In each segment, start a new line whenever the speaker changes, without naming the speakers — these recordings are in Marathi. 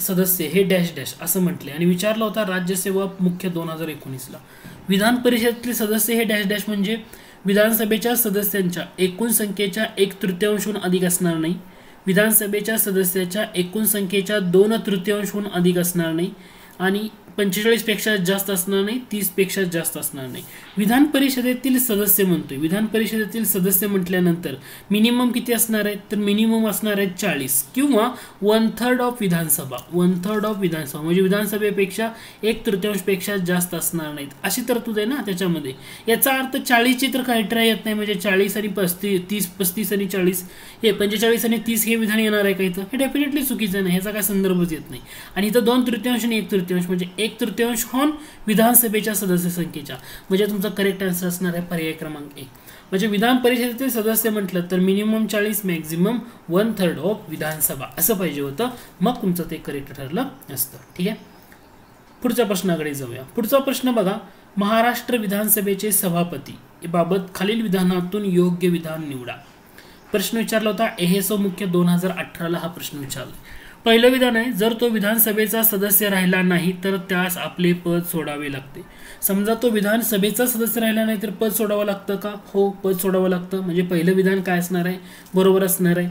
सदस्य हे डॅश डॅश असं म्हटले आणि विचारला होता राज्यसेवा मुख्य 2019ला. विधान परिषदेतील सदस्य हे डॅश डॅश म्हणजे विधानसभेच्या सदस्यांच्या एकूण संख्येच्या 1/3हून अधिक असणार नाही, विधानसभेच्या सदस्याच्या एकूण संख्येच्या 2/3हून अधिक असणार नाही आणि 45 पेक्षा जास्त असणार नाही, 30 पेक्षा जास्त असणार नाही. विधान परिषदेतील सदस्य म्हणतोय, विधान परिषदेतील सदस्य म्हटल्यानंतर मिनिमम किती असणार आहे, तर मिनिमम असणार आहे 40 किंवा 1/3 ऑफ विधानसभा. 1/3 ऑफ विधानसभा म्हणजे विधानसभेपेक्षा 1/3 पेक्षा जास्त असणार नाहीत अशी तरतूद आहे ना त्याच्यामध्ये. याचा अर्थ 40ची तर क्रायटेरिया येत नाही, म्हणजे 40 आणि 35 आणि 40 हे 45 आणि 30 हे विधान येणार आहे का इथं, हे डेफिनेटली चुकीचं नाही, ह्याचा काय संदर्भच येत नाही. आणि इथं 2/3 आणि 1/3 म्हणजे 1/3 होऊन विधानसभेच्या सदस्य संख्येच्या, म्हणजे तुमचा करेक्ट आन्सर असणार आहे पर्याय क्रमांक 1. म्हणजे विधान परिषदेचे सदस्य म्हटलं तर मिनिमम 40 मॅक्झिमम 1/3 ऑफ विधानसभा असं पाहिजे होतं, मग तुमचं ते करेक्ट ठरलं असतं. ठीक आहे, पुढच्या प्रश्नाकडे जाऊया. पुढचा प्रश्न बघा, महाराष्ट्र विधानसभेचे सभापती बाबत खालील विधानातून योग्य विधान निवडा. प्रश्न विचारला होता एहेसो मुख्य 2018ला हा प्रश्न विचारला. पहिलं विधान आहे, जर तो विधानसभेचा सदस्य राहिला नाही तर त्यास आपले पद सोडावे लागते. समजा तो विधानसभेचा सदस्य राहिला नाही तर पद सोडावं लागतं का, हो पद सोडावं लागतं. म्हणजे पहिलं विधान काय असणार आहे, बरोबर असणार आहे.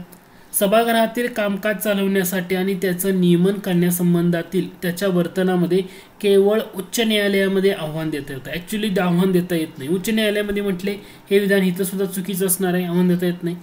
सभागृहातील कामकाज चालवण्यासाठी आणि त्याचं नियमन करण्यासंबंधातील त्याच्या वर्तनामध्ये केवळ उच्च न्यायालयामध्ये आव्हान देता येतं. ॲक्च्युली आव्हान देता येत नाही, उच्च न्यायालयामध्ये म्हटले हे विधान इथं सुद्धा चुकीचं असणार आहे, आव्हान देता येत नाही.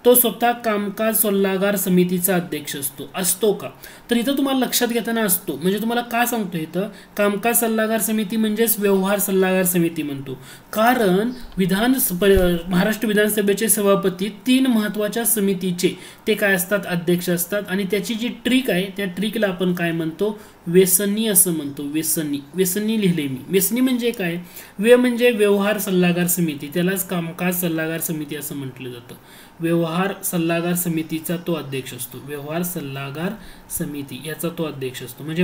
तो स्वतः कामकाज सल्लागार समितीचा अध्यक्ष असतो का, तर इथं तुम्हाला लक्षात घेताना असतो. म्हणजे तुम्हाला का सांगतो इथं कामकाज सल्लागार समिती म्हणजेच व्यवहार सल्लागार समिती म्हणतो, कारण महाराष्ट्र विधानसभेचे सभापती 3 महत्त्वाच्या समितीचे ते काय असतात, अध्यक्ष असतात. आणि त्याची जी ट्रिक आहे त्या ट्रिकला आपण काय म्हणतो, व्यसनी असं म्हणतो. व्यसनी लिहिले मी. व्यसनी म्हणजे काय, म्हणजे व्यवहार सल्लागार समिती, त्यालाच कामकाज सल्लागार समिती असं म्हटलं जातं. व्यवहार सल्लागार समितीचा तो अध्यक्ष असतो, व्यवहार सल्लागार समिती याचा तो अध्यक्ष असतो. म्हणजे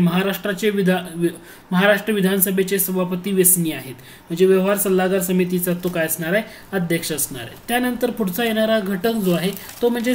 महाराष्ट्र विधानसभेचे सभापती व्यसनी आहेत, म्हणजे व्यवहार सल्लागार समितीचा तो काय असणार आहे, अध्यक्ष असणार आहे. त्यानंतर पुढचा येणारा घटक जो आहे तो म्हणजे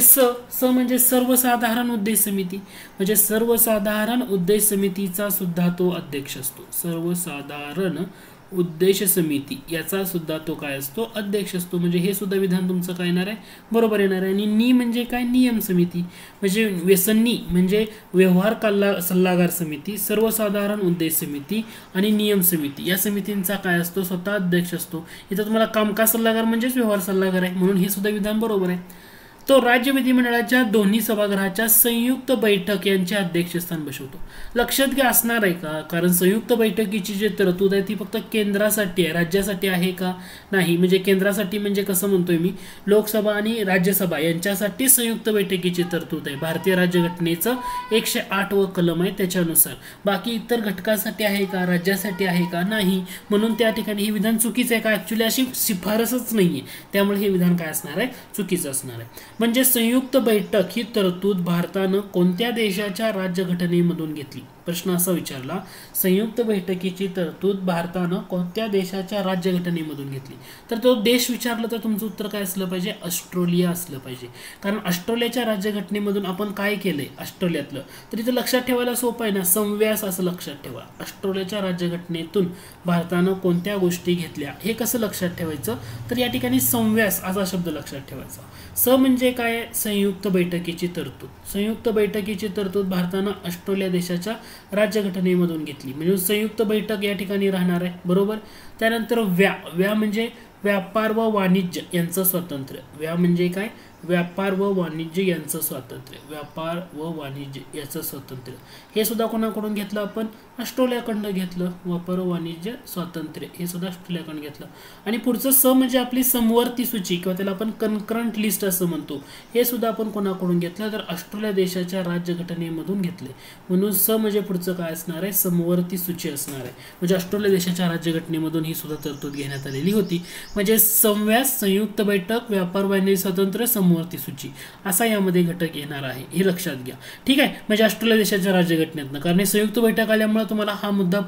म्हणजे सर्वसाधारण उद्देश समिती, म्हणजे सर्वसाधारण उद्देश समितीचा सुद्धा तो अध्यक्ष असतो. सर्वसाधारण उद्देश समिती याचा सुद्धा तो काय असतो, अध्यक्ष असतो. म्हणजे हे सुद्धा विधान तुमचं काय येणार आहे, बरोबर येणार आहे. आणि नी म्हणजे काय, नियम समिती. म्हणजे व्यसनी म्हणजे व्यवहार सल्लागार समिती, सर्वसाधारण उद्देश समिती आणि नियम समिती या समितींचा काय असतो, स्वतः अध्यक्ष असतो. इथं तुम्हाला कामकाज सल्लागार म्हणजेच व्यवहार सल्लागार आहे, म्हणून हे सुद्धा विधान बरोबर आहे. तो राज्य विधिमंडळाच्या दोन्ही सभागृहाच्या संयुक्त बैठक यांचे अध्यक्षस्थान बसवतो. लक्षात घ्या असणार आहे का, कारण संयुक्त बैठकीची जी तरतूद आहे ती फक्त केंद्रासाठी आहे, राज्यासाठी आहे का नाही. म्हणजे केंद्रासाठी म्हणजे कसं म्हणतोय मी, लोकसभा आणि राज्यसभा यांच्यासाठी संयुक्त बैठकीची तरतूद आहे. भारतीय राज्यघटनेचं 108 कलम आहे त्याच्यानुसार. बाकी इतर घटकासाठी आहे का, राज्यासाठी आहे का, नाही. म्हणून त्या ठिकाणी हे विधान चुकीचं आहे का, ऍक्च्युली अशी शिफारसच नाहीये, त्यामुळे हे विधान काय असणार आहे, चुकीचं असणार आहे. म्हणजे संयुक्त बैठक ही तरतूद भारतानं कोणत्या देशाच्या राज्यघटनेमधून घेतली. प्रश्न असा विचारला, संयुक्त बैठकीची तरतूद भारतानं कोणत्या देशाच्या राज्यघटनेमधून घेतली. तर तो देश विचारलं तर तुमचं उत्तर काय असलं पाहिजे, ऑस्ट्रेलिया असलं पाहिजे. कारण ऑस्ट्रेलियाच्या राज्यघटनेमधून आपण काय केलंय ऑस्ट्रेलियातलं, तर इथं लक्षात ठेवायला सोपं आहे ना, संव्यास असं लक्षात ठेवा. ऑस्ट्रेलियाच्या राज्यघटनेतून भारतानं कोणत्या गोष्टी घेतल्या हे कसं लक्षात ठेवायचं, तर या ठिकाणी संव्यास असा शब्द लक्षात ठेवायचा. म्हणजे काय, संयुक्त बैठकीची तरतूद. संयुक्त बैठकीची तरतूद भारतानं ऑस्ट्रेलिया देशाच्या राज्यघटनेमधून घेतली, म्हणजे संयुक्त बैठक या ठिकाणी राहणार आहे, बरोबर. त्यानंतर व्या म्हणजे व्यापार व वाणिज्य यांचं स्वातंत्र्य. म्हणजे काय, व्यापार व वाणिज्य यांचं स्वातंत्र्य. व्यापार व वाणिज्य याचं स्वातंत्र्य हे सुद्धा कोणाकडून घेतलं, आपण ऑस्ट्रेलियाकडनं घेतलं. व्यापार व वाणिज्य स्वातंत्र्य हे सुद्धा ऑस्ट्रेलियाकडून घेतलं. आणि पुढचं म्हणजे आपली समवर्ती सूची किंवा त्याला आपण कनकरंट लिस्ट असं म्हणतो, हे सुद्धा आपण कोणाकडून घेतलं, तर ऑस्ट्रेलिया देशाच्या राज्यघटनेमधून घेतले. म्हणून म्हणजे पुढचं काय असणार आहे, समवर्ती सूची असणार आहे. म्हणजे ऑस्ट्रेलिया देशाच्या राज्यघटनेमधून ही सुद्धा तरतूद घेण्यात आलेली होती. म्हणजे संव्यास, संयुक्त बैठक, व्यापार वाणिज्य स्वातंत्र्य, समवर्ती सूची असा यामध्ये घटक येणार आहे, हे लक्षात घ्या. ठीक आहे, म्हणजे ऑस्ट्रेलिया देशाच्या राज्यघटनेतनं, कारण संयुक्त बैठक आल्यामुळे तुम्हाला हा मुद्दा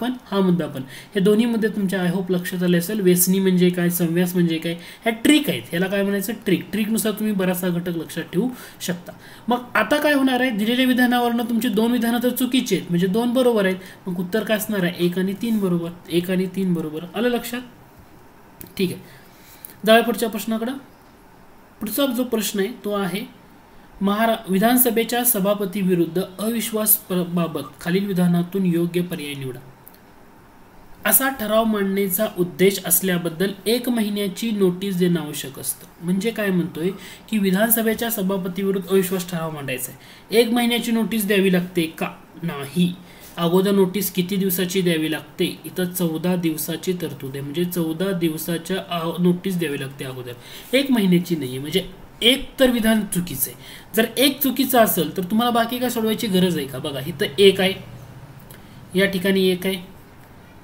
पण हे दोन्ही मुद्दे तुमच्या आय होप लक्षात आले असेल. वेचणी म्हणजे काय, संव्यास म्हणजे काय, ह्या ट्रिक आहेत, ह्याला काय म्हणायचं ट्रिकनुसार तुम्ही बराचसा घटक लक्षात ठेवू शकता. मग आता काय होणार आहे, दिलेल्या विधानावरनं तुमची 2 विधानं तर चुकीची आहेत, म्हणजे 2 बरोबर आहेत. मग उत्तर काय असणार आहे, 1 आणि 3 बरोबर, 1 आणि 3 बरोबर. आलं लक्षात? ठीक आहे, जाऊया पुढच्या प्रश्नाकडे. पुढचा जो प्रश्न आहे तो आहे विधानसभेच्या सभापती विरुद्ध अविश्वास बाबत खालील विधानातून योग्य पर्याय निवडा. असा ठराव मांडण्याचा उद्देश असल्याबद्दल 1 महिन्याची नोटीस देणं आवश्यक असतं. म्हणजे काय म्हणतोय की विधानसभेच्या सभापती विरुद्ध अविश्वास ठराव मांडायचा आहे, 1 महिन्याची नोटीस द्यावी लागते का? नाही. अगोदर नोटीस किती दिवसाची द्यावी लागते? इथं 14 दिवसाची तरतूद आहे, म्हणजे 14 दिवसाच्या नोटीस द्यावी लागते अगोदर, 1 महिन्याची नाही. म्हणजे एक तर विधान चुकीचं आहे. जर एक चुकीचं असेल तर तुम्हाला बाकी काय सोडवायची गरज आहे का? बघा, इथं 1 आहे, या ठिकाणी 1 आहे,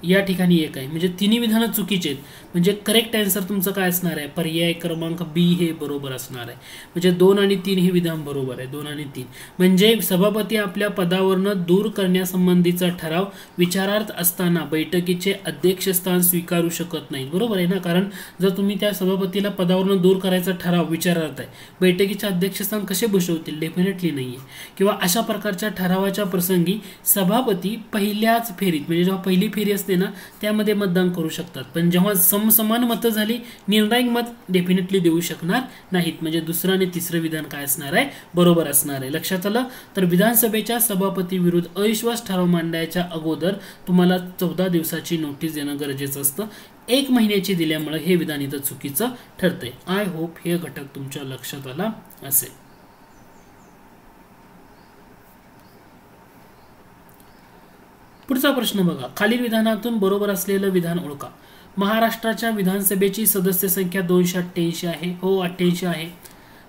या ठिकाणी 1 आहे, म्हणजे तिन्ही विधानं चुकीचे आहेत. म्हणजे करेक्ट आन्सर तुमचं काय असणार आहे, पर्याय क्रमांक बी हे बरोबर असणार आहे. म्हणजे 2 आणि 3 हे विधान बरोबर आहे, 2 आणि 3. म्हणजे सभापती आपल्या पदावरनं दूर करण्यासंबंधीचा ठराव विचारार्थ असताना बैठकीचे अध्यक्षस्थान स्वीकारू शकत नाहीत. बरोबर आहे ना, कारण जर तुम्ही त्या सभापतीला पदावरनं दूर करायचा ठराव विचारार्थ आहे, बैठकीचे अध्यक्षस्थान कसे भूषवतील? डेफिनेटली नाही आहे. किंवा अशा प्रकारच्या ठरावाच्या प्रसंगी सभापती पहिल्याच फेरीत, म्हणजे जेव्हा पहिली फेरी असते ना त्यामध्ये मतदान करू शकतात, पण जेव्हा समान मतं झाली निर्णायक मत डेफिनेटली देऊ शकणार नाहीत. म्हणजे दुसरं आणि तिसरं विधान काय असणार आहे, बरोबर असणार आहे. लक्षात आलं? तर विधानसभेच्या सभापती विरुद्ध अविश्वास ठराव मांडण्याच्या अगोदर तुम्हाला 14 दिवसाची नोटीस देणं गरजेचं असतं. 1 महिन्याची दिल्यामुळे हे विधान इथं चुकीचं ठरतंय. आय होप हे घटक तुमच्या लक्षात आला असेल. पुढचा प्रश्न बघा, खालील विधानातून बरोबर असलेलं विधान ओळखा. महाराष्ट्राच्या विधानसभेची सदस्य संख्या 288 आहे, हो 88 आहे.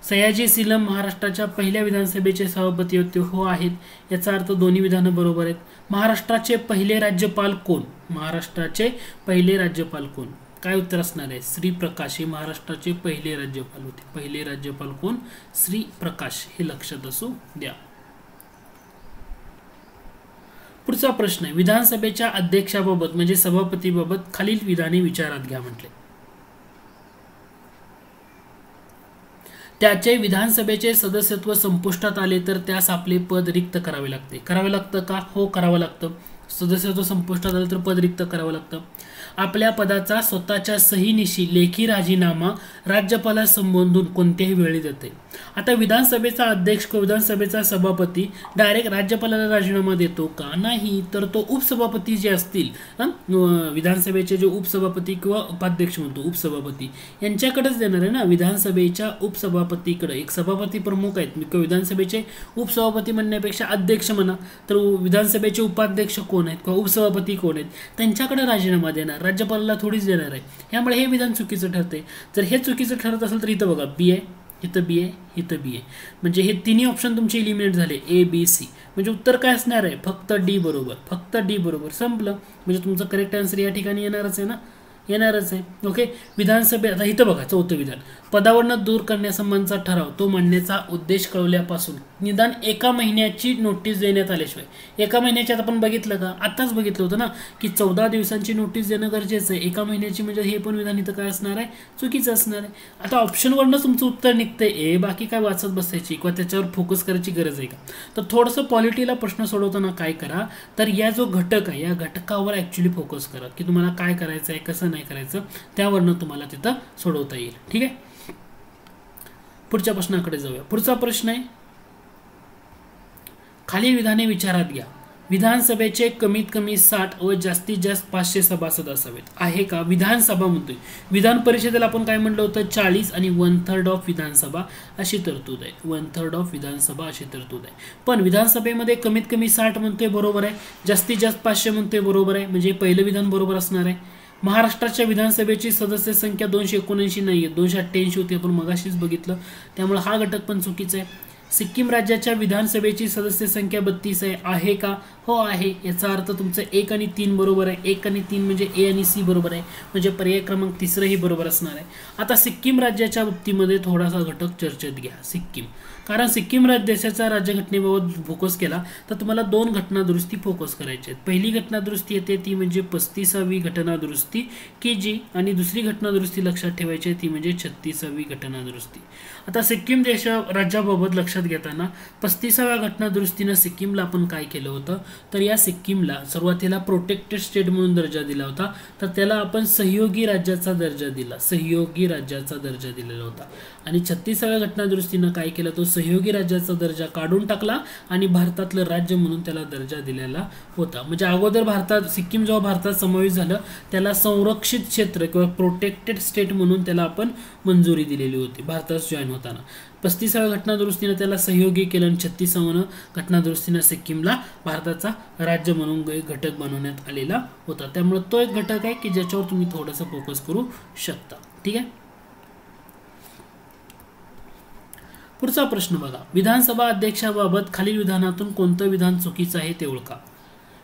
सयाजी सीलम महाराष्ट्राच्या पहिल्या विधानसभेचे सभापती होते, हो आहेत. याचा अर्थ दोन्ही विधानं बरोबर आहेत. महाराष्ट्राचे पहिले राज्यपाल कोण? महाराष्ट्राचे पहिले राज्यपाल कोण? काय उत्तर असणार आहे, श्री प्रकाश हे महाराष्ट्राचे पहिले राज्यपाल होते. पहिले राज्यपाल कोण? श्री प्रकाश, हे लक्षात असू द्या. पुढचा प्रश्न आहे, विधानसभेच्या अध्यक्षाबाबत म्हणजे सभापतीबाबत खालील विधाने विचारात घ्या म्हटले. त्याचे विधानसभेचे सदस्यत्व संपुष्टात आले तर त्यास आपले पद रिक्त करावे लागते. करावे लागतं का? हो करावं लागतं. सदस्यत्व संपुष्टात आलं तर पद रिक्त करावं लागतं. आपल्या पदाचा स्वतःच्या सहीनिशी लेखी राजीनामा राज्यपालास संबोधून कोणत्याही वेळी देते. आता विधानसभेचा अध्यक्ष किंवा विधानसभेचा सभापती डायरेक्ट राज्यपालाला राजीनामा देतो का? नाही. तर तो उपसभापती जे असतील, विधानसभेचे जे उपसभापती किंवा उपाध्यक्ष म्हणतो उपसभापती, यांच्याकडेच देणार आहे ना. विधानसभेच्या उपसभापतीकडे एक सभापती प्रमुख आहेत, विधानसभेचे उपसभापती म्हणण्यापेक्षा अध्यक्ष म्हणा, तर विधानसभेचे उपाध्यक्ष कोण आहेत किंवा उपसभापती कोण आहेत त्यांच्याकडे राजीनामा देणार, राज्यपालाला थोडीच देणार आहे. यामुळे हे विधान चुकीचं ठरते. जर हे चुकीचं ठरत असेल तर इथं बघा बी आहे, इथं बी आहे, इथं बी आहे, म्हणजे हे तिन्ही ऑप्शन तुमचे इलिमिनेट झाले, ए बी सी. म्हणजे उत्तर काय असणार आहे, फक्त डी बरोबर, फक्त डी बरोबर, संपलं. म्हणजे तुमचं करेक्ट आन्सर या ठिकाणी येणारच आहे ना, येणारच आहे. ओके, विधानसभेत आता इथं बघा 4थं विधान, पदावरनं दूर करण्यासंबंधीचा ठराव तो मांडण्याचा उद्देश कळवल्यापासून निदान 1 महिन्याची नोटीस देण्यात आल्याशिवाय, 1 महिन्याच्यात आपण बघितलं का, आताच बघितलं होतं ना की 14 दिवसांची नोटीस देणं गरजेचं आहे. 1 महिन्याची म्हणजे हे पण विधान इथं काय असणार आहे, चुकीचं असणार आहे. आता ऑप्शनवरनं तुमचं उत्तर निघतंय ए, बाकी काय वाचत बसायची किंवा त्याच्यावर फोकस करायची गरज आहे का? तर थोडंसं पॉलिटीला प्रश्न सोडवताना काय करा, तर या जो घटक आहे या घटकावर ॲक्च्युली फोकस करा की तुम्हाला काय करायचं आहे, कसं नाही करायचं, त्यावरनं तुम्हाला तिथं सोडवता येईल. ठीक आहे, पुढच्या प्रश्नाकडे जाऊया. पुढचा प्रश्न आहे, खालील विधाने विचारात घ्या. विधानसभेचे कमीत कमी 60 व जास्तीत जास्त 500 सभासद असावेत. आहे का? विधानसभा म्हणतोय, विधान परिषदेला आपण काय म्हणलं होतं, 40 आणि 1/3 ऑफ विधानसभा अशी तरतूद आहे. 1/3 ऑफ विधानसभा अशी तरतूद आहे. पण विधानसभेमध्ये कमीत कमी 60 म्हणतोय, बरोबर आहे. जास्तीत जास्त 500 म्हणतोय, बरोबर आहे. म्हणजे पहिलं विधान बरोबर असणार आहे. महाराष्ट्राच्या विधानसभेची सदस्य संख्या 279 नाही आहे, 288 होती, आपण मगाशीच बघितलं, त्यामुळे हा घटक पण चुकीचा आहे. सिक्कीम राज्याच्या विधानसभेची सदस्य संख्या 32 आहे का? हो आहे. याचा अर्थ तुमचं 1 आणि 3 बरोबर आहे. 1 आणि 3 म्हणजे ए आणि सी बरोबर आहे, म्हणजे पर्याय क्रमांक 3 ही बरोबर असणार आहे. आता सिक्कीम राज्याच्या बाबतीमध्ये थोडासा घटक चर्चेत घ्या. सिक्कीम, कारण सिक्कीम देशाच्या राज्यघटनेबाबत फोकस केला तर तुम्हाला 2 घटना दुरुस्ती फोकस करायची आहेत. पहिली घटना दुरुस्ती येते ती म्हणजे 35वी घटना दुरुस्ती की जी, आणि दुसरी घटना दुरुस्ती लक्षात ठेवायची ती म्हणजे 36वी घटना दुरुस्ती. आता सिक्कीम राज्याबाबत लक्षात घेताना 35व्या घटना दुरुस्तीनं सिक्कीमला आपण काय केलं होतं, तर या सिक्कीमला सुरुवातीला प्रोटेक्टेड स्टेट म्हणून दर्जा दिला होता, तर त्याला आपण सहयोगी राज्याचा दर्जा दिला, सहयोगी राज्याचा दर्जा दिलेला होता. आणि 36व्या घटना दुरुस्तीनं काय केलं, तो सहयोगी राज्याचा दर्जा काढून टाकला आणि भारतातलं राज्य म्हणून त्याला दर्जा दिलेला होता. म्हणजे अगोदर सिक्कीम जेव्हा भारतात समावेश झालं त्याला संरक्षित क्षेत्र किंवा प्रोटेक्टेड स्टेट म्हणून त्याला आपण मंजुरी दिलेली होती भारतात जॉईन होताना. 35व्या घटना दुरुस्तीनं त्याला सहयोगी केलं आणि 36व्या घटना दुरुस्तीनं सिक्कीमला भारताचा राज्य म्हणून घटक बनवण्यात आलेला होता. त्यामुळे तो एक घटक आहे की ज्याच्यावर तुम्ही थोडंसं फोकस करू शकता. ठीक आहे. पुढचा प्रश्न बघा. विधानसभा अध्यक्षाबाबत खालील विधानातून कोणतं विधान चुकीचं आहे ते ओळखा.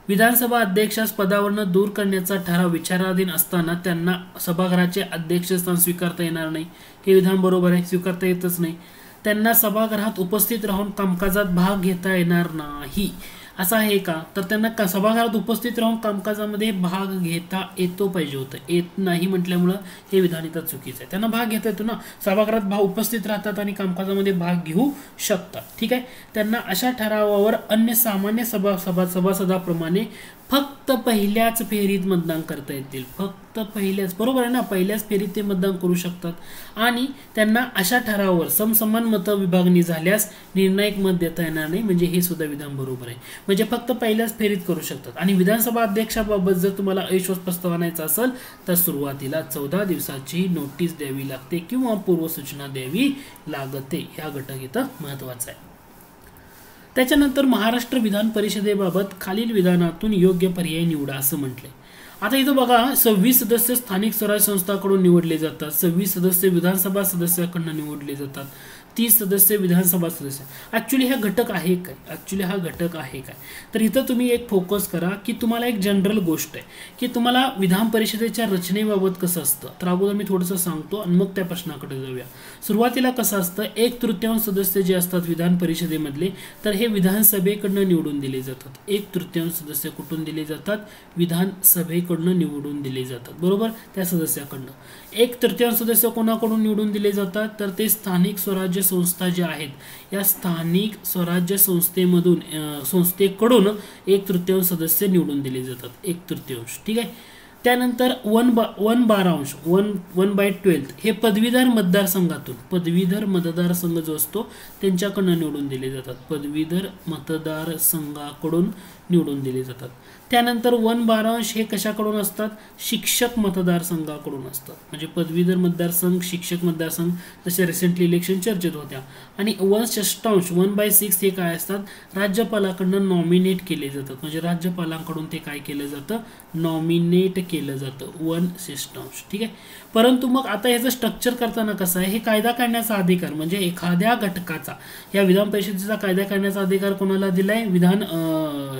विधानसभा अध्यक्षास पदावरून दूर करण्याचा ठराव विचाराधीन असताना त्यांना सभागृहाचे अध्यक्षस्थान स्वीकारता येणार नाही, हे विधान बरोबर आहे, स्वीकारता येतच नाही. त्यांना सभागृहात उपस्थित राहून कामकाजात भाग घेता येणार नाही, असं आहे का? तर त्यांना सभागृहात उपस्थित राहून कामकाजामध्ये भाग घेता येतो पाहिजे होतं, येत नाही म्हटल्यामुळं हे विधान इथं चुकीचं आहे. त्यांना भाग घेता येतो ना, सभागृहात उपस्थित राहतात आणि कामकाजामध्ये भाग घेऊ शकतात. ठीक आहे. त्यांना अशा ठरावावर अन्य सामान्य सभासदाप्रमाणे फक्त पहिल्याच फेरीत मतदान करता येतील, फक्त पहिल्याच, बरोबर आहे ना, पहिल्याच फेरीत ते मतदान करू शकतात. आणि त्यांना अशा ठरावावर समसमान मत विभागणी झाल्यास निर्णायक मत देता येणार नाही, म्हणजे हे सुद्धा विधान बरोबर आहे. म्हणजे फक्त पहिल्याच फेरीत करू शकतात. आणि विधानसभा अध्यक्षाबाबत जर तुम्हाला अविश्वास प्रस्ताव आणायचा असेल तर सुरुवातीला 14 दिवसाची नोटीस द्यावी लागते किंवा पूर्वसूचना द्यावी लागते. हा घटक इथं महत्वाचा आहे. त्याच्यानंतर महाराष्ट्र विधान परिषदेबाबत खालील विधानातून योग्य पर्याय निवडा असं म्हटलंय. आता इथं बघा 26 सदस्य स्थानिक स्वराज्य संस्थांकडून निवडले जातात, 26 सदस्य विधानसभा सदस्याकडून निवडले जातात, 30 सदस्य विधानसभा सदस्य. ऍक्च्युली हा घटक आहे काय, तर इथं तुम्ही एक फोकस करा की तुम्हाला एक जनरल गोष्ट आहे की तुम्हाला विधान परिषदेच्या रचनेबाबत कसं असतं. तर अगोदर मी थोडंसं सांगतो आणि मग त्या प्रश्नाकडे जाऊया. सुरुवातीला कसं असतं, 1/3 सदस्य जे असतात विधान परिषदेमधले तर हे विधानसभेकडनं निवडून दिले जातात. 1/3 सदस्य कुठून दिले जातात, विधानसभेकडनं निवडून दिले जातात, बरोबर, त्या सदस्याकडनं. 1/3 सदस्य कोणाकडून निवडून दिले जातात, तर ते स्थानिक स्वराज्य संस्था ज्या आहेत या स्थानिक स्वराज्य संस्थेकडून 1/3 सदस्य निवडून दिले जातात, 1/3. ठीक आहे. त्यानंतर 1/12 हे पदवीधर मतदारसंघ जो असतो त्यांच्याकडून निवडून दिले जातात, पदवीधर मतदारसंघाकडून निवडून दिले जातात. त्यानंतर 1/12 हे कशाकडून असतात, शिक्षक मतदारसंघाकडून असतात. म्हणजे पदवीधर मतदारसंघ, शिक्षक मतदारसंघ जसे रिसेंटली इलेक्शन चर्चेत होत्या. आणि 1/6 1/6 हे काय असतात, राज्यपालाकडून नॉमिनेट केले जातात. म्हणजे राज्यपालांकडून ते काय केलं जातं, नॉमिनेट केलं जातं 1/6. ठीक आहे. परंतु मग आता याचं स्ट्रक्चर करताना कसं आहे, हे कायदा काढण्याचा अधिकार म्हणजे एखाद्या घटकाचा, या विधान परिषदेचा कायदा काढण्याचा अधिकार कोणाला दिलाय, विधान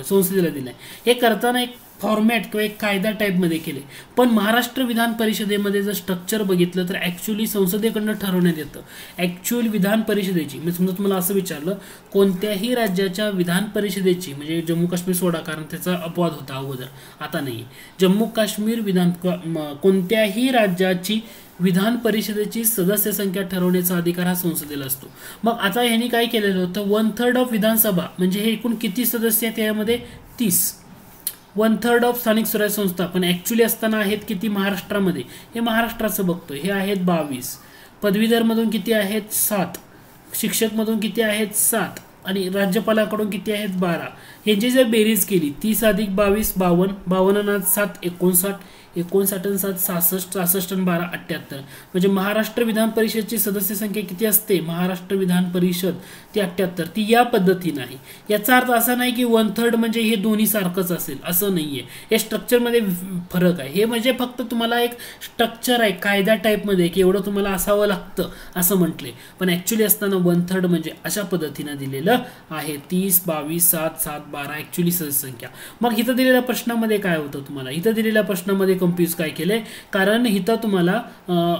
संसदेला दिलाय. हे करताना एक फॉर्मॅट किंवा एक कायदा टाईपमध्ये केले. पण महाराष्ट्र विधान परिषदेमध्ये जर स्ट्रक्चर बघितलं तर ऍक्च्युली संसदेकडनं ठरवण्यात येतं. ऍक्च्युअल विधान परिषदेची म्हणजे समजा तुम्हाला असं विचारलं कोणत्याही राज्याच्या विधान परिषदेची, म्हणजे जम्मू काश्मीर सोडा कारण त्याचा अपवाद होता अगोदर, आता नाही, जम्मू काश्मीर कोणत्याही राज्याची विधान परिषदेची सदस्य संख्या ठरवण्याचा अधिकार हा संसदेला असतो. मग आता ह्यांनी काय केलेलं होतं, 1/3 ऑफ विधानसभा म्हणजे हे एकूण किती सदस्य आहेत यामध्ये, 30. 1/3 ऑफ स्थानिक स्वराज्य संस्था पण ऍक्च्युली असताना आहेत किती महाराष्ट्रामध्ये, हे महाराष्ट्राचं बघतोय, हे आहेत 22. पदवीधर मधून किती आहेत, 7. शिक्षक मधून किती आहेत, 7. आणि राज्यपालाकडून किती आहेत, 12. यांची जर बेरीज केली 30 + 22 52, 52 × 7 59, 59 आणि 7 66, 66 आणि 12 78. म्हणजे महाराष्ट्र विधान परिषदची सदस्य संख्या किती असते? महाराष्ट्र विधान परिषद ती 78. ती या पद्धतीने आहे. याचा अर्थ असा नाही की 1/3 म्हणजे हे दोन्ही सारखंच असेल, असं नाहीये. हे स्ट्रक्चरमध्ये फरक आहे. हे म्हणजे फक्त तुम्हाला एक स्ट्रक्चर आहे कायदा टाईपमध्ये की एवढं तुम्हाला असावं लागतं असं म्हटले, पण ऍक्च्युली असताना 1/3 म्हणजे अशा पद्धतीने दिलेलं आहे. 30, 22, 7, 7, 12 ऍक्च्युली सदस्य संख्या. मग इथं दिलेल्या प्रश्नामध्ये काय होतं तुम्हाला? इथं दिलेल्या प्रश्नामध्ये कन्फ्यूज काय केलंय? कारण इथं तुम्हाला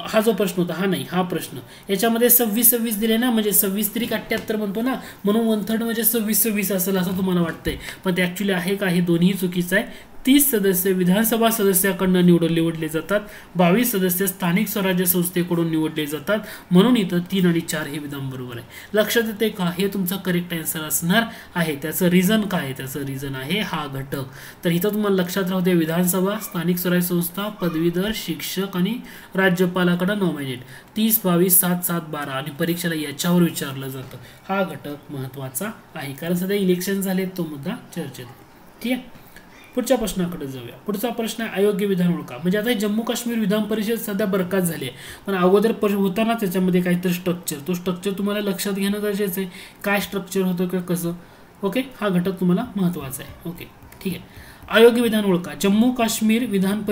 हा जो प्रश्न होता, हा नाही, हा प्रश्न याच्यामध्ये 26 दिले ना, म्हणजे 26 त्रिक 78 म्हणतो ना, म्हणून 1/3 म्हणजे 26 असेल असं तुम्हाला वाटतंय, पण ते ऍक्च्युली आहे का? हे दोन्ही चुकीचं आहे. 30 सदस्य विधानसभा सदस्याकडून निवडले जातात, 22 सदस्य स्थानिक स्वराज्य संस्थेकडून निवडले जातात, म्हणून इथं 3 आणि 4 हे विधान बरोबर आहे. लक्षात येते का? हे तुमचं करेक्ट आन्सर असणार आहे. त्याचं रिझन काय आहे? त्याचं रिझन आहे हा घटक. तर इथं तुम्हाला लक्षात राहू दे, विधानसभा, स्थानिक स्वराज्य संस्था, पदवीधर, शिक्षक आणि राज्यपालाकडे नॉमिनेट 30, 22, 7, 7, 12 आणि परीक्षेला याच्यावर विचारलं जातं. हा घटक महत्वाचा आहे, कारण सध्या इलेक्शन झाले, तो मुद्दा चर्चेत. ठीक आहे, पुढच्या प्रश्नाकडे जाऊया. पुढचा प्रश्न आहे अयोग्य विधान ओळखा. म्हणजे आता जम्मू काश्मीर विधान परिषद सध्या बरखास्त झाली आहे, पण अगोदर होताना त्याच्यामध्ये काहीतरी स्ट्रक्चर, तो स्ट्रक्चर तुम्हाला लक्षात घेणं गरजेचं आहे. काय स्ट्रक्चर होतं किंवा कसं? ओके, हा घटक तुम्हाला महत्वाचा आहे. ओके, ठीक आहे. अयोग्य विधान ओळखा. जम्मू काश्मीर विधान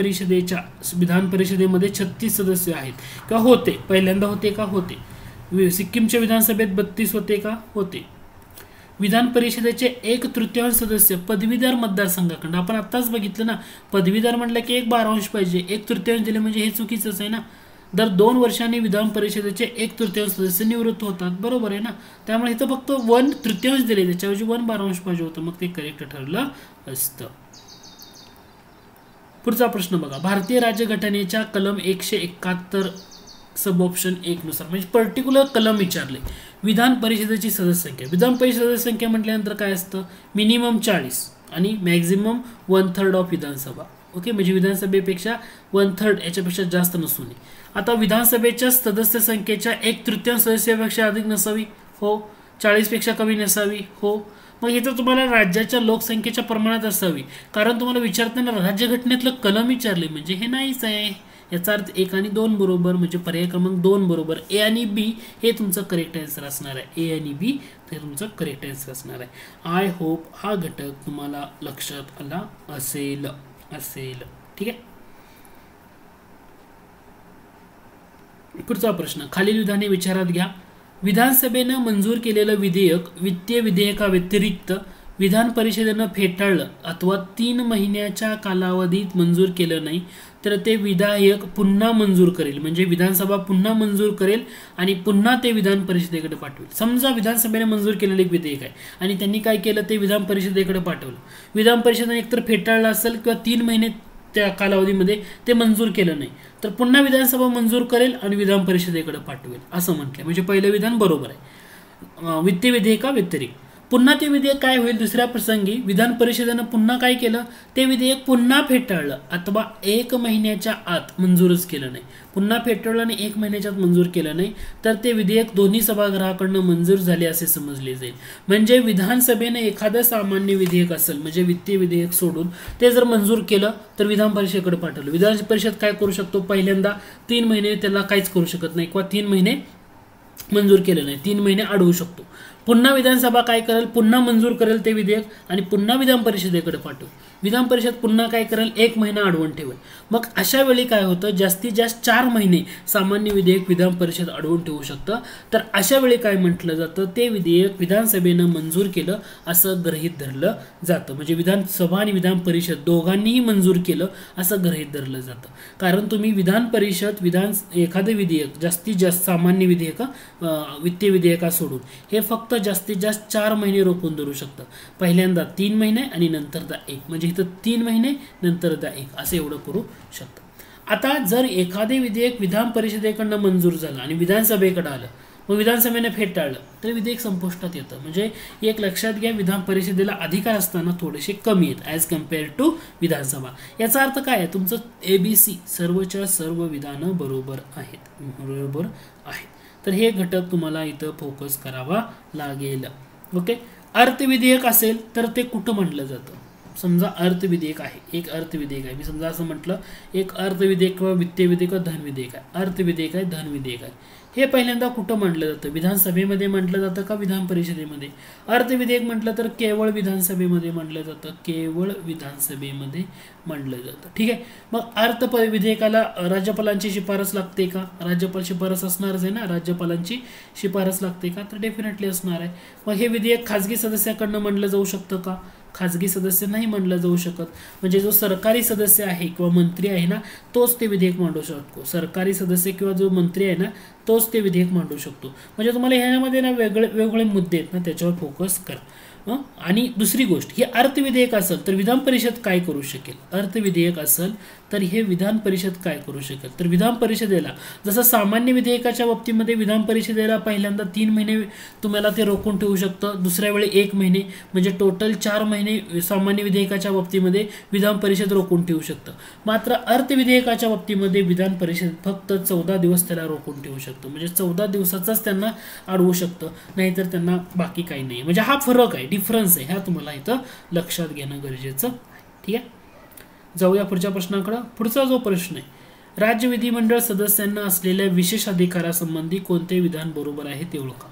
परिषदेमध्ये 36 सदस्य आहेत किंवा होते. पहिल्यांदा होते का? होते. सिक्कीमच्या विधानसभेत 32 होते का? होते. विधान परिषदेचे 1/3 सदस्य पदवीधर मतदारसंघाकडून, आपण आत्ताच बघितलं ना, पदवीधर म्हटलं की 1/12 पाहिजे, 1/3 दिले म्हणजे हे चुकीचंच आहे ना. दर 2 वर्षांनी विधान परिषदेचे 1/3 सदस्य निवृत्त होतात, बरोबर आहे ना. त्यामुळे इथं फक्त 1/3 दिले, त्याच्याऐवजी 1/12 पाहिजे होतं, मग ते करेक्ट ठरलं असतं. पुढचा प्रश्न बघा. भारतीय राज्यघटनेच्या कलम 171 सब ऑप्शन 1 नुसार, म्हणजे पर्टिक्युलर कलम विचारले, विधान परिषदेची सदस्य संख्या. विधान परिषद सदस्य संख्या म्हटल्यानंतर काय असतं? मिनिमम 40 आणि मॅक्झिमम 1/3 ऑफ विधानसभा. ओके, म्हणजे विधानसभेपेक्षा 1/3 याच्यापेक्षा जास्त नसू नये. आता विधानसभेच्या सदस्य संख्येच्या 1/3 सदस्यापेक्षा अधिक नसावी, हो. 40 पेक्षा कमी नसावी, हो. मग इथं तुम्हाला राज्याच्या लोकसंख्येच्या प्रमाणात असावी, कारण तुम्हाला विचारताना राज्यघटनेतलं कलम विचारले, म्हणजे हे नाहीच आहे. याचा अर्थ 1 आणि 2 बरोबर, म्हणजे पर्याय क्रमांक 2 बरोबर. ए आणि बी हे तुमचं करेक्ट आन्सर असणार आहे. ए आणि बी हे तुमचं करेक्ट आन्सर असणार आहे. आय होप हा घटक तुम्हाला लक्षात आला असेल. ठीक आहे. पुढचा प्रश्न, खालील विधाने विचारात घ्या. विधानसभेनं मंजूर केलेलं विधेयक वित्तीय विधेयकाव्यतिरिक्त विधान परिषदेनं फेटाळलं अथवा 3 महिन्याच्या कालावधीत मंजूर केलं नाही तर ते विधेयक पुन्हा मंजूर करेल, म्हणजे विधानसभा पुन्हा मंजूर करेल आणि पुन्हा ते विधान परिषदेकडे पाठवेल. समजा विधानसभेने मंजूर केलेलं एक विधेयक आहे आणि त्यांनी काय केलं, ते विधान परिषदेकडे पाठवलं. विधान परिषदेने एकतर फेटाळलं असेल किंवा 3 महिने त्या कालावधीमध्ये ते मंजूर केलं नाही, तर पुन्हा विधानसभा मंजूर करेल आणि विधान परिषदेकडे पाठवेल असं म्हटलं. म्हणजे पहिलं विधान बरोबर आहे. वित्तीय विधेयकाव्यतिरिक्त पुन्हा ते विधेयक काय होईल? दुसऱ्या प्रसंगी विधान परिषदेनं पुन्हा काय केलं, ते विधेयक पुन्हा फेटाळलं अथवा 1 महिन्याच्या आत मंजूरच केलं नाही. पुन्हा फेटाळलं आणि 1 महिन्याच्या आत मंजूर केलं नाही तर ते विधेयक दोन्ही सभागृहाकडनं मंजूर झाले असे समजले जाईल. म्हणजे विधानसभेने एखादं सामान्य विधेयक असेल, म्हणजे वित्तीय विधेयक सोडून ते जर मंजूर केलं तर विधान परिषदेकडे पाठवलं. विधान परिषद काय करू शकतो? पहिल्यांदा 3 महिने त्याला काहीच करू शकत नाही किंवा 3 महिने मंजूर केलं नाही, 3 महिने अडवू शकतो. पुन्हा विधानसभा काय करेल? पुन्हा मंजूर करेल ते विधेयक आणि पुन्हा विधान परिषदेकडे पाठवेल. विधान परिषद पुन्हा काय करेल? 1 महिना अडवून ठेवेल. मग अशा वेळी काय होतं? जास्तीत जास्त 4 महिने सामान्य विधेयक विधान परिषद अडवून ठेवू शकतं. तर अशा वेळी काय म्हटलं जातं? ते विधेयक विधानसभेनं मंजूर केलं असं गृहीत धरलं जातं. म्हणजे विधानसभा आणि विधान परिषद दोघांनीही मंजूर केलं असं गृहीत धरलं जातं. कारण तुम्ही विधान परिषद एखादं विधेयक जास्तीत जास्त सामान्य विधेयक वित्तीय विधेयका सोडून हे फक्त जास्तीत जास्त 4 महिने रोखून धरू शकतं. पहिल्यांदा 3 महिने आणि नंतरदा 1, म्हणजे इथं 3 महिने नंतरदा 1 असं एवढं करू शकतं. आता जर एखादे विधेयक विधान परिषदेकडनं मंजूर झालं आणि विधानसभेकडे आलं, मग विधानसभेने फेटाळलं तर विधेयक संपुष्टात येतं. म्हणजे एक लक्षात घ्या, विधान परिषदेला अधिकार असताना थोडेसे कमी आहेत ॲज कम्पेअर टू विधानसभा. याचा अर्थ काय आहे? तुमचं ABC सर्वच्या सर्व विधानं बरोबर आहेत. तर हे घटक तुम्हाला इथं फोकस करावा लागेल. ओके, अर्थविधेयक असेल तर ते कुठं म्हटलं जातं? समजा अर्थविधेयक आहे, एक अर्थविधेयक आहे, मी समजा असं म्हटलं एक अर्थविधेयक किंवा वित्तीय विधेयक किंवा धनविधेयक आहे, अर्थविधेयक आहे, धनविधेयक आहे. हे पहिल्यांदा कुठं मांडलं जातं? विधानसभेमध्ये मांडलं जातं का विधान परिषदेमध्ये? अर्थविधेयक म्हटलं तर केवळ विधानसभेमध्ये मांडलं जातं, केवळ विधानसभेमध्ये मांडलं जातं. ठीक आहे. मग विधेयकाला राज्यपालांची शिफारस लागते का? राज्यपाल शिफारस असणारच आहे ना, राज्यपालांची शिफारस लागते का? तर डेफिनेटली असणार आहे. मग हे विधेयक खाजगी सदस्याकडनं मांडलं जाऊ शकतं का? खाजगी सदस्य नाही मांडलं जाऊ शकत. म्हणजे जो सरकारी सदस्य आहे किंवा मंत्री आहे ना, तोच ते विधेयक मांडू शकतो. सरकारी सदस्य किंवा जो मंत्री आहे ना, तोच ते विधेयक मांडू शकतो. म्हणजे तुम्हाला ह्यामध्ये ना वेगवेगळे मुद्दे आहेत ना, त्याच्यावर फोकस करा. आणि दुसरी गोष्ट, हे अर्थविधेयक असेल तर विधान परिषद काय करू शकेल? अर्थविधेयक असेल तर हे विधान परिषद काय करू शकेल? तर विधान परिषदेला जसं सामान्य विधेयकाच्या बाबतीमध्ये विधान परिषदेला पहिल्यांदा 3 महिने तुम्हाला ते रोखून ठेवू शकतं, दुसऱ्या वेळी 1 महिने, म्हणजे टोटल 4 महिने सामान्य विधेयकाच्या बाबतीमध्ये विधान परिषद रोखून ठेवू शकतं. मात्र अर्थविधेयकाच्या बाबतीमध्ये विधान परिषद फक्त 14 दिवस त्याला रोखून ठेवू शकतं. म्हणजे 14 दिवसाचाच त्यांना अडवू शकतं, नाहीतर त्यांना बाकी काही नाही. म्हणजे हा फरक आहे, डिफरन्स आहे, ह्या तुम्हाला इथं लक्षात घेणं गरजेचं. ठीक आहे. जाऊया पुढच्या प्रश्नाकडे. पुढचा जो प्रश्न आहे, राज्य विधिमंडळ सदस्यांना असलेल्या विशेष अधिकारासंबंधी कोणते विधान बरोबर आहे ते ओळखा.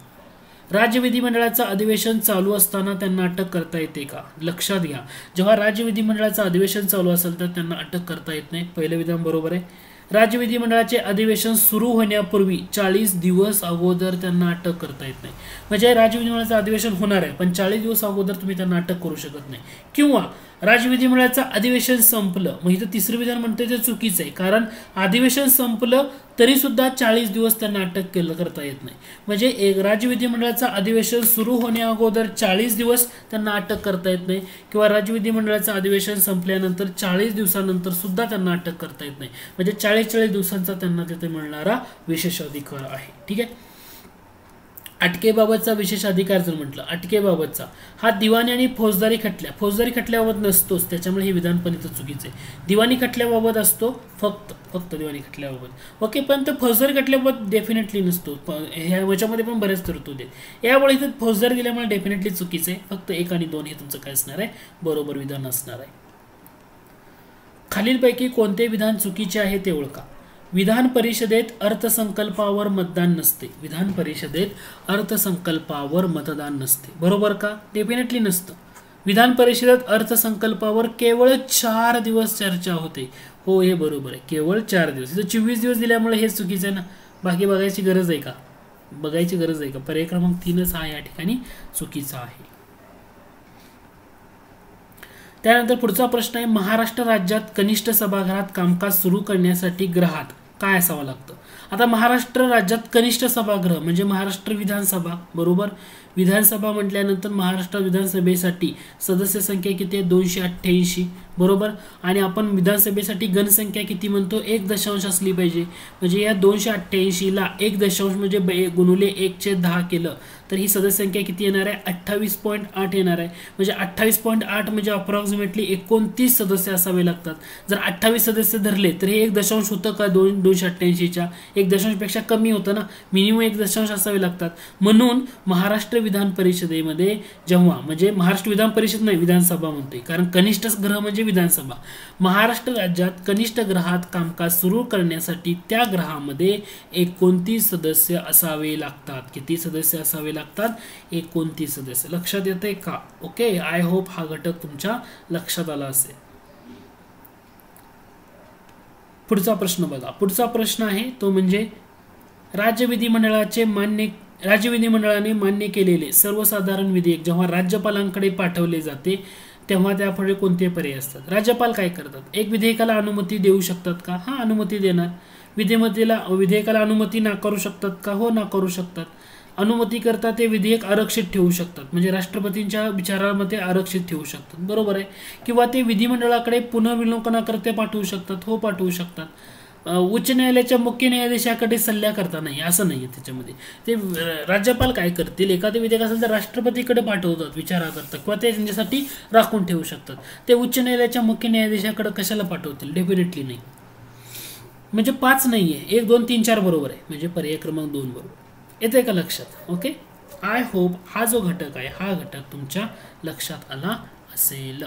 राज्य विधिमंडळाचं अधिवेशन चालू असताना त्यांना अटक करता येते का? लक्षात घ्या, जेव्हा राज्य विधिमंडळाचं अधिवेशन चालू असेल तर त्यांना अटक करता येत नाही. पहिलं विधान बरोबर आहे. राज्य विधिमंडळाचे अधिवेशन सुरू होण्यापूर्वी 40 दिवस अगोदर त्यांना अटक करता येत नाही. म्हणजे राज्य विधिमंडळाचं अधिवेशन होणार आहे पण 40 दिवस अगोदर तुम्ही त्यांना अटक करू शकत नाही. किंवा राज्य विधिमंडळाचं अधिवेशन संपलं, मग इथं तिसरं विधान म्हणते ते चुकीचं आहे, कारण अधिवेशन संपलं तरी सुद्धा 40 दिवस त्यांना अटक करता येत नाही. म्हणजे एक राज्य विधिमंडळाचं अधिवेशन सुरू होण्या अगोदर 40 दिवस त्यांना अटक करता येत नाही, किंवा राज्य विधिमंडळाचं अधिवेशन संपल्यानंतर 40 दिवसानंतर सुद्धा त्यांना अटक करता येत नाही. म्हणजे 40 दिवसांचा त्यांना तिथे मिळणारा विशेष अधिकार आहे. ठीक आहे. अटकेबाबतचा विशेष अधिकार जर म्हटलं, अटकेबाबतचा हा दिवाणी आणि फौजदारी खटल्याबाबत नसतोच, त्याच्यामुळे हे विधान पण इथं चुकीचं आहे. दिवाणी खटल्याबाबत असतो, फक्त दिवाणी खटल्याबाबत. ओके, पण ते फौजदारी खटल्याबाबत डेफिनेटली नसतो. ह्याच्यामध्ये पण बरेच तरतुदी आहेत. यामुळे इथं फौजदारी दिल्यामुळे डेफिनेटली चुकीचं आहे. फक्त 1 आणि 2 हे तुमचं काय असणार आहे? बरोबर विधान असणार आहे. खालीलपैकी कोणते विधान चुकीचे आहे ते ओळखा. विधान परिषदेत अर्थसंकल्पावर मतदान नसते. विधान परिषदेत अर्थसंकल्पावर मतदान नसते. बरोबर का? डेफिनेटली नसतं. विधान परिषदेत अर्थसंकल्पावर केवळ 4 दिवस चर्चा होते. हो, हे बरोबर आहे, केवळ 4 दिवस. इथं 24 दिवस दिल्यामुळे हे चुकीचं आहे ना. बाकी बघायची गरज आहे का? बघायची गरज आहे का? पर्याय क्रमांक 3च हा या ठिकाणी चुकीचा आहे. त्यानंतर पुढचा प्रश्न आहे, महाराष्ट्र राज्यात कनिष्ठ सभागृहात कामकाज सुरू करण्यासाठी ग्रहात काय असावं लागतं? आता महाराष्ट्र राज्यात कनिष्ठ सभागृह म्हणजे महाराष्ट्र विधानसभा. बरोबर. विधानसभा म्हटल्यानंतर महाराष्ट्र विधानसभेसाठी सदस्य संख्या किती आहे? 288. बरोबर. आणि आपण विधानसभेसाठी घनसंख्या किती म्हणतो? 1 असली पाहिजे. म्हणजे या 288ला 1 म्हणजे गुणुले 1/10 केलं तर ही सदस्य संख्या किती येणार आहे? 28.8 येणार आहे. म्हणजे 28.8 म्हणजे अप्रॉक्सिमेटली 29 सदस्य असावे लागतात. जर 28 सदस्य धरले तर हे 1 होतं का? 288च्या 1 पेक्षा कमी होतं ना. मिनिमम 1 असावे लागतात. म्हणून महाराष्ट्र विधान परिषदेमध्ये जेव्हा, म्हणजे महाराष्ट्र विधान परिषद नाही, विधानसभा म्हणतोय, कारण कनिष्ठ ग्रह म्हणजे विधानसभा. महाराष्ट्र राज्यात कनिष्ठ ग्रहात कामकाज सुरू करण्यासाठी त्या ग्रहामध्ये 29 सदस्य असावे लागतात. किती सदस्य असावे लागतात? 29 सदस्य. लक्षात येते का? ओके, आय होप हा घटक तुमच्या लक्षात आला असेल. पुढचा प्रश्न बघा. पुढचा प्रश्न आहे तो म्हणजे राज्य विधिमंडळाने मान्य केलेले सर्वसाधारण विधेयक जेव्हा राज्यपालांकडे पाठवले जाते तेव्हा त्यापुढे कोणते पर्याय असतात? राज्यपाल काय करतात? एक विधेयकाला अनुमती देऊ शकतात का? हा, अनुमती देणार. विधेयकाला अनुमती नाकारू शकतात का? हो, नाकारू शकतात. अनुमती करता ते विधेयक आरक्षित ठेवू शकतात, म्हणजे राष्ट्रपतींच्या विचारामध्ये आरक्षित ठेवू शकतात. बरोबर आहे. किंवा ते विधिमंडळाकडे पुनर्विलोकनाकरता पाठवू शकतात. हो, पाठवू शकतात. उच्च न्यायालयाच्या मुख्य न्यायाधीशाकडे सल्ल्याकरता नाही, असं नाहीये त्याच्यामध्ये. ते राज्यपाल काय करतील? एखादे विधेयक असेल तर राष्ट्रपतीकडे पाठवतात विचाराकरता, किंवा ते त्यांच्यासाठी राखून ठेवू शकतात. ते उच्च न्यायालयाच्या मुख्य न्यायाधीशाकडे कशाला पाठवतील? डेफिनेटली नाही. म्हणजे 5 नाहीये, 1 2 3 4 बरोबर आहे. म्हणजे पर्याय क्रमांक 2 बरोबर. येते का लक्षात? ओके, आय होप हा जो घटक आहे हा घटक तुमच्या लक्षात आला असेल.